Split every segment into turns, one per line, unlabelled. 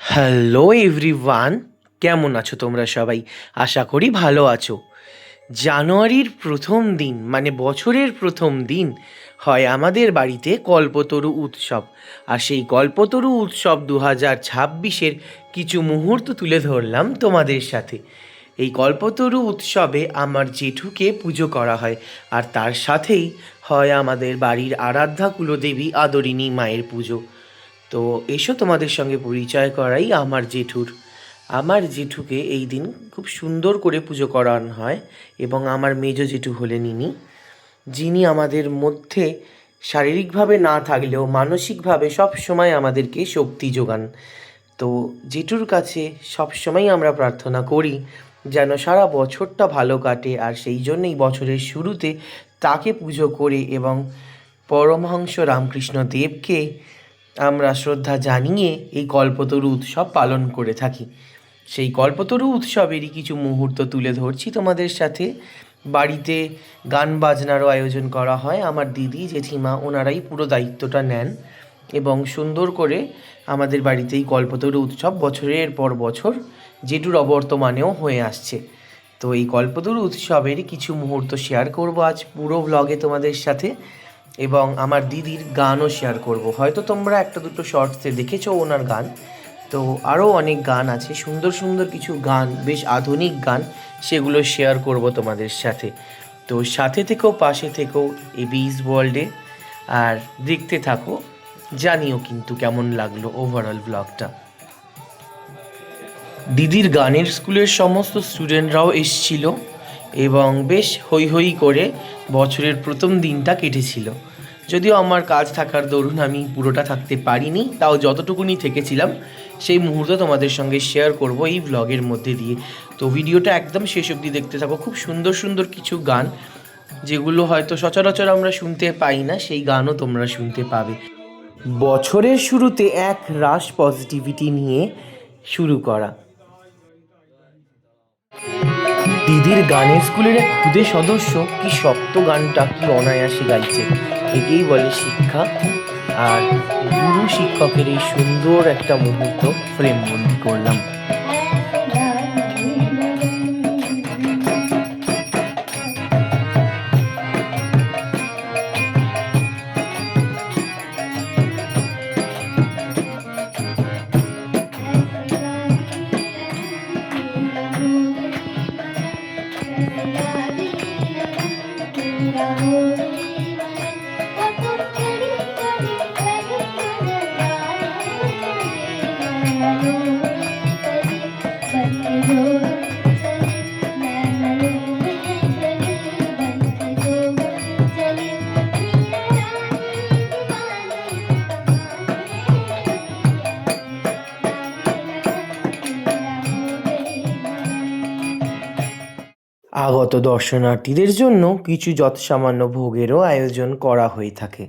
Hello everyone, কেমন আছো তোমরা সবাই? আশা করি ভালো আছো। জানুয়ারির প্রথম দিন মানে বছরের প্রথম দিন হয় আমাদের বাড়িতে কল্পতরু উৎসব। আর সেই কল্পতরু উৎসব 2026-এর কিছু মুহূর্ত তুলে ধরলাম তোমাদের সাথে। এই কল্পতরু উৎসবে আমার জেঠুকে পুজো করা হয়, আর তার সাথেই হয় আমাদের বাড়ির আরাধ্যা কুলদেবী আদরিণী মায়ের পুজো। তো এসো তোমাদের সঙ্গে পরিচয় করাই আমার জেঠুকে এই দিন খুব সুন্দর করে পুজো করানো হয়। এবং আমার মেজ জেঠু হলেন ইনি, যিনি আমাদের মধ্যে শারীরিকভাবে না থাকলেও মানসিকভাবে সব সময় আমাদেরকে শক্তি যোগান। তো জেঠুর কাছে সবসময় আমরা প্রার্থনা করি যেন সারা বছরটা ভালো কাটে, আর সেই জন্যই বছরের শুরুতে তাকে পুজো করে এবং পরমহংস রামকৃষ্ণ দেবকে আমরা শ্রদ্ধা জানিয়ে এই কল্পতরু উৎসব পালন করে থাকি। সেই কল্পতরু উৎসবেরই কিছু মুহূর্ত তুলে ধরছি তোমাদের সাথে। বাড়িতে গান বাজনারও আয়োজন করা হয়। আমার দিদি জেঠিমা ওনারাই পুরো দায়িত্বটা নেন এবং সুন্দর করে আমাদের বাড়িতে এই কল্পতরু উৎসব বছরের পর বছর জেঠুর অবর্তমানেও হয়ে আসছে। তো এই কল্পতরু উৎসবেরই কিছু মুহূর্ত শেয়ার করব আজ পুরো ব্লগে তোমাদের সাথে, এবং আমার দিদির গানও শেয়ার করব। হয়তো তোমরা একটা দুটো শর্টসে দেখেছো ওনার গান, তো আরও অনেক গান আছে, সুন্দর সুন্দর কিছু গান, বেশ আধুনিক গান, সেগুলো শেয়ার করব তোমাদের সাথে। তো সাথে থেকেও পাশে থেকেও এই বিজ ওয়ার্ল্ডে, আর দেখতে থাকো। জানিও কিন্তু কেমন লাগলো ওভারঅল ব্লগটা। দিদির গানের স্কুলের সমস্ত স্টুডেন্টরাও এসছিল এবং বেশ হৈ হৈ করে বছরের প্রথম দিনটা কেটেছিল। যদিও আমার কাজ থাকার দরুন আমি পুরোটা থাকতে পারিনি, তাও যতটুকুনি থেকেছিলাম সেই মুহূর্ত তোমাদের সঙ্গে শেয়ার করব এই ব্লগের মধ্যে দিয়ে। তো ভিডিওটা একদম শেষ অবধি দেখতে থাকো। খুব সুন্দর সুন্দর কিছু গান, যেগুলো হয়তো সচরাচর আমরা শুনতে পাই না, সেই গানও তোমরা শুনতে পাবে। বছরের শুরুতে এক রাশ পজিটিভিটি নিয়ে শুরু করা। দিদির গানের স্কুলের এক খুদে সদস্য কি শক্ত গানটা কি অনায়াসে গাইছে, একেই বলে শিক্ষা। আর গুরু শিক্ষকের এই সুন্দর একটা মুহূর্ত ফ্রেমবন্দি করলাম। আগত দর্শনার্থীদের জন্য কিছু যৎসামান্য ভোগেরও আয়োজন করা হয়ে থাকে।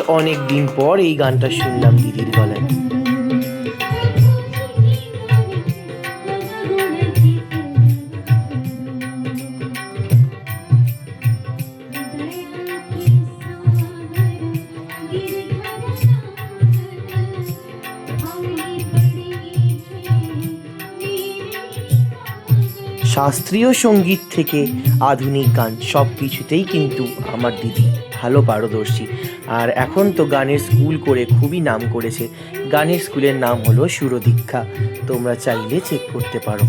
অনেক দিন পর এই গানটা শুনলাম দিদির গলায়। শাস্ত্রীয় সঙ্গীত থেকে আধুনিক গান সব কিছুতেই কিন্তু আমার দিদি ভালো পারদর্শী। আর এখন তো গানের স্কুল করে খুবই নাম করেছে। গানের স্কুলের নাম হলো সুরদীক্ষা, তোমরা চাইলে চেক করতে পারো।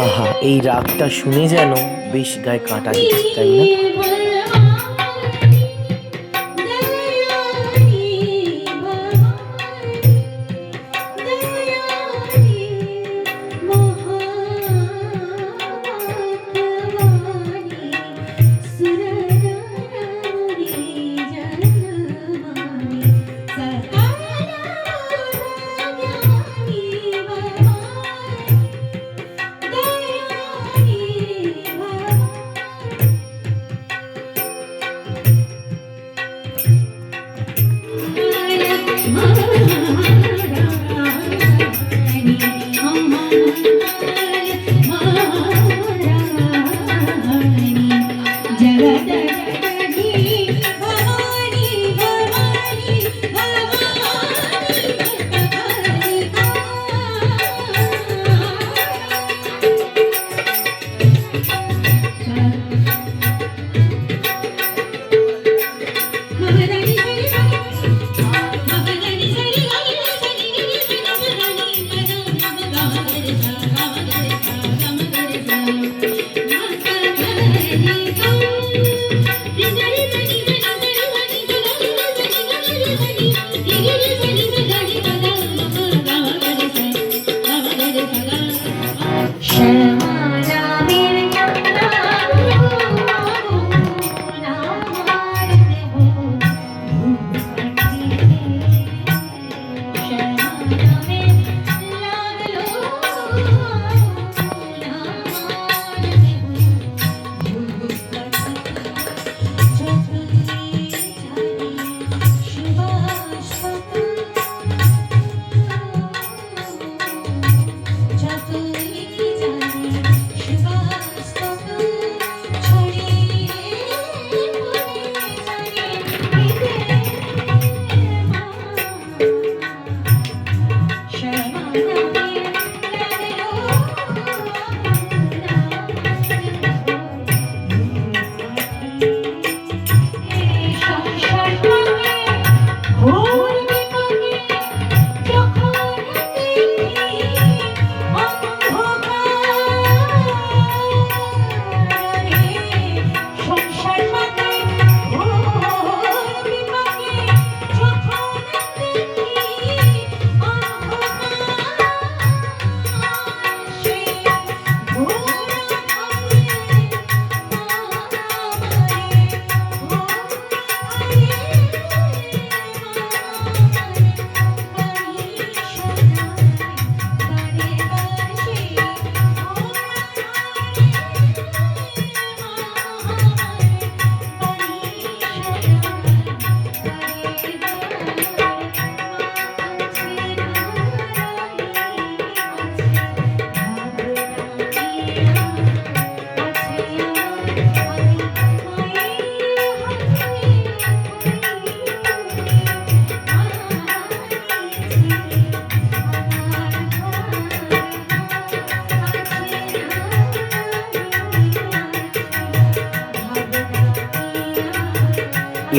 আহা, এই রাগটা শুনে যেন বেশ গায়ে কাঁটা দিচ্ছে, তাই না?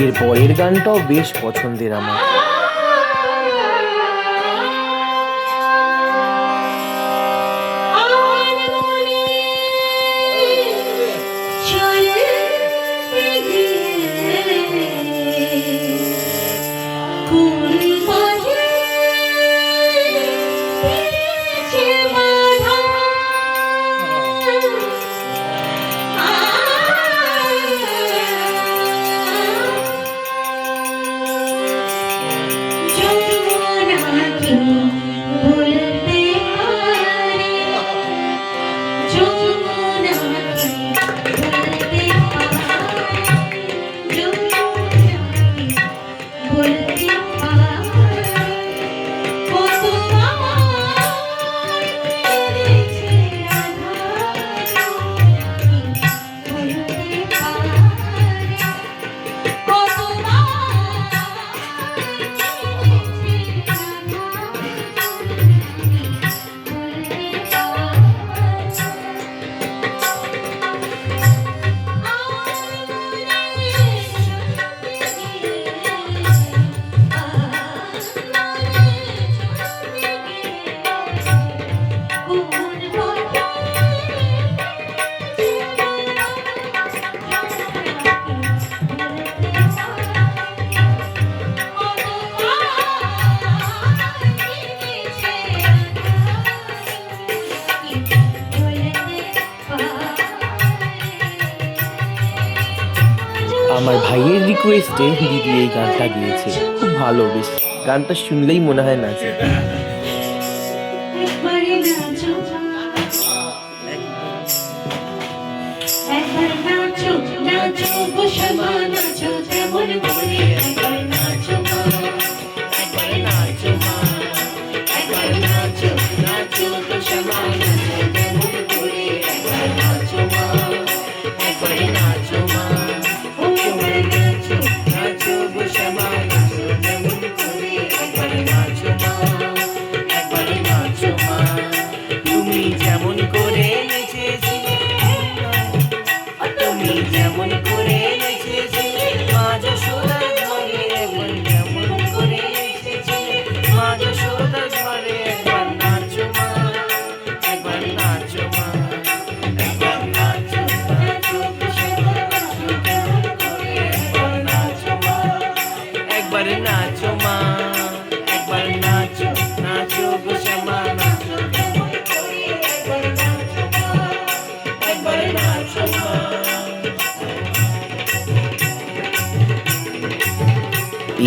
এর পরের গানটাও বেশ পছন্দের আমার। আমার ভাইয়ের রিকোয়েস্টে দিদি এই গানটা গিয়েছে, খুব ভালো, বেশ গানটা শুনলেই মনে হয় নাচে।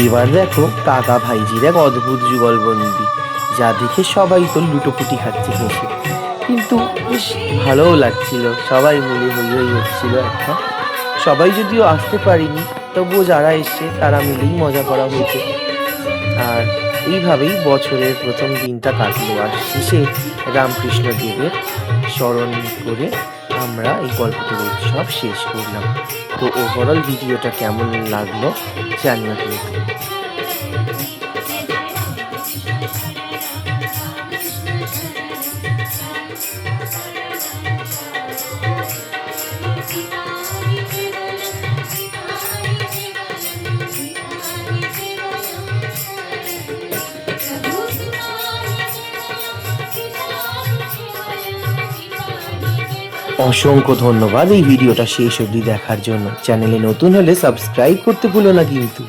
এবার দেখো কাকা ভাইজির এক অদ্ভুত যুগলবন্দি, যা দেখে সবাই তো লুটোপুটি খাচ্ছে হেসে, কিন্তু বেশ ভালোও লাগছিল, সবাই মিলে হই হচ্ছিল একটা। সবাই যদিও আসতে পারিনি, তবুও যারা এসছে তারা মিলেই মজা করা হয়েছে। আর এইভাবেই বছরের প্রথম দিনটা কাটলো, আর শেষে রামকৃষ্ণ দেবের স্মরণ করে আমরা এই গল্পটির উৎসব শেষ করলাম। তো ওভারঅল ভিডিওটা কেমন লাগলো জানিও কিন্তু। অসংখ্য ধন্যবাদ এই ভিডিওটা শেষ অবধি দেখার জন্য। চ্যানেলে নতুন হলে সাবস্ক্রাইব করতে ভুলো না কিন্তু।